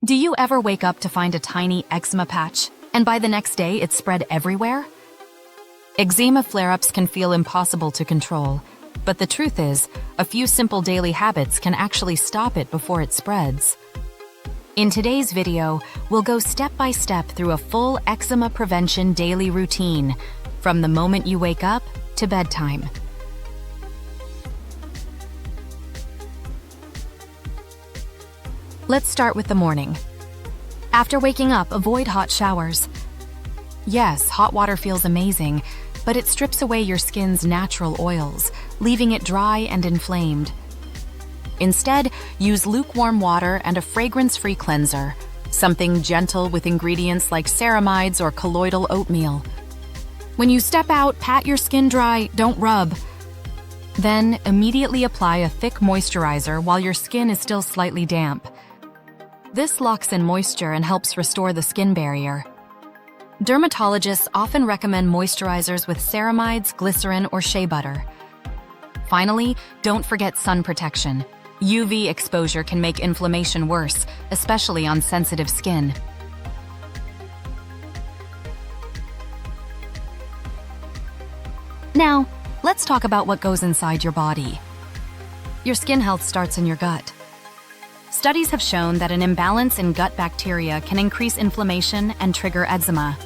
Do you ever wake up to find a tiny eczema patch, and by the next day it's spread everywhere? Eczema flare-ups can feel impossible to control, but the truth is, a few simple daily habits can actually stop it before it spreads. In today's video, we'll go step by step through a full eczema prevention daily routine, from the moment you wake up to bedtime. Let's start with the morning. After waking up, avoid hot showers. Yes, hot water feels amazing, but it strips away your skin's natural oils, leaving it dry and inflamed. Instead, use lukewarm water and a fragrance-free cleanser, something gentle with ingredients like ceramides or colloidal oatmeal. When you step out, pat your skin dry, don't rub. Then, immediately apply a thick moisturizer while your skin is still slightly damp. This locks in moisture and helps restore the skin barrier. Dermatologists often recommend moisturizers with ceramides, glycerin, or shea butter. Finally, don't forget sun protection. UV exposure can make inflammation worse, especially on sensitive skin. Now, let's talk about what goes inside your body. Your skin health starts in your gut. Studies have shown that an imbalance in gut bacteria can increase inflammation and trigger eczema.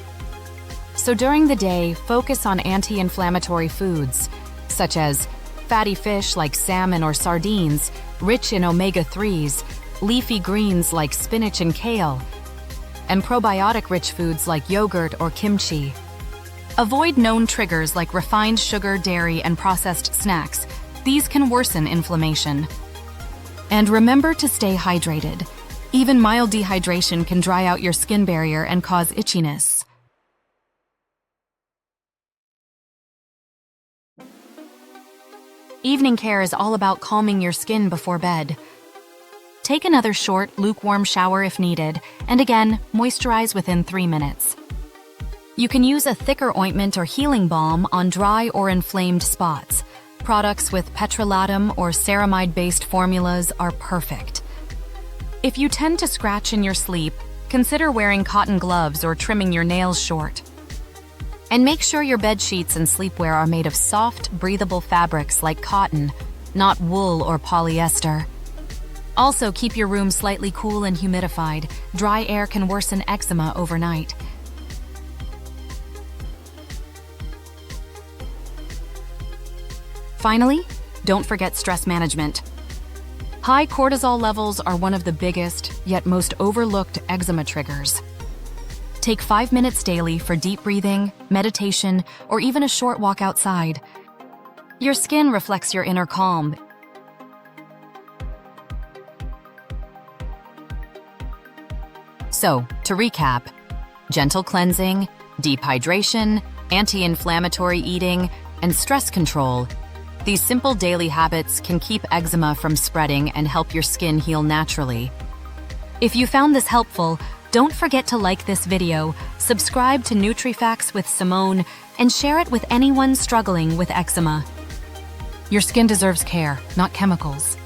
So during the day, focus on anti-inflammatory foods, such as fatty fish like salmon or sardines, rich in omega-3s, leafy greens like spinach and kale, and probiotic-rich foods like yogurt or kimchi. Avoid known triggers like refined sugar, dairy, and processed snacks. These can worsen inflammation. And remember to stay hydrated. Even mild dehydration can dry out your skin barrier and cause itchiness. Evening care is all about calming your skin before bed. Take another short, lukewarm shower if needed, and again, moisturize within 3 minutes. You can use a thicker ointment or healing balm on dry or inflamed spots. Products with petrolatum or ceramide-based formulas are perfect. If you tend to scratch in your sleep, consider wearing cotton gloves or trimming your nails short. And make sure your bed sheets and sleepwear are made of soft, breathable fabrics like cotton, not wool or polyester. Also, keep your room slightly cool and humidified. Dry air can worsen eczema overnight. Finally, don't forget stress management. High cortisol levels are one of the biggest, yet most overlooked eczema triggers. Take 5 minutes daily for deep breathing, meditation, or even a short walk outside. Your skin reflects your inner calm. So, to recap, gentle cleansing, deep hydration, anti-inflammatory eating, and stress control. These simple daily habits can keep eczema from spreading and help your skin heal naturally. If you found this helpful, don't forget to like this video, subscribe to Nutri Facts with Simone, and share it with anyone struggling with eczema. Your skin deserves care, not chemicals.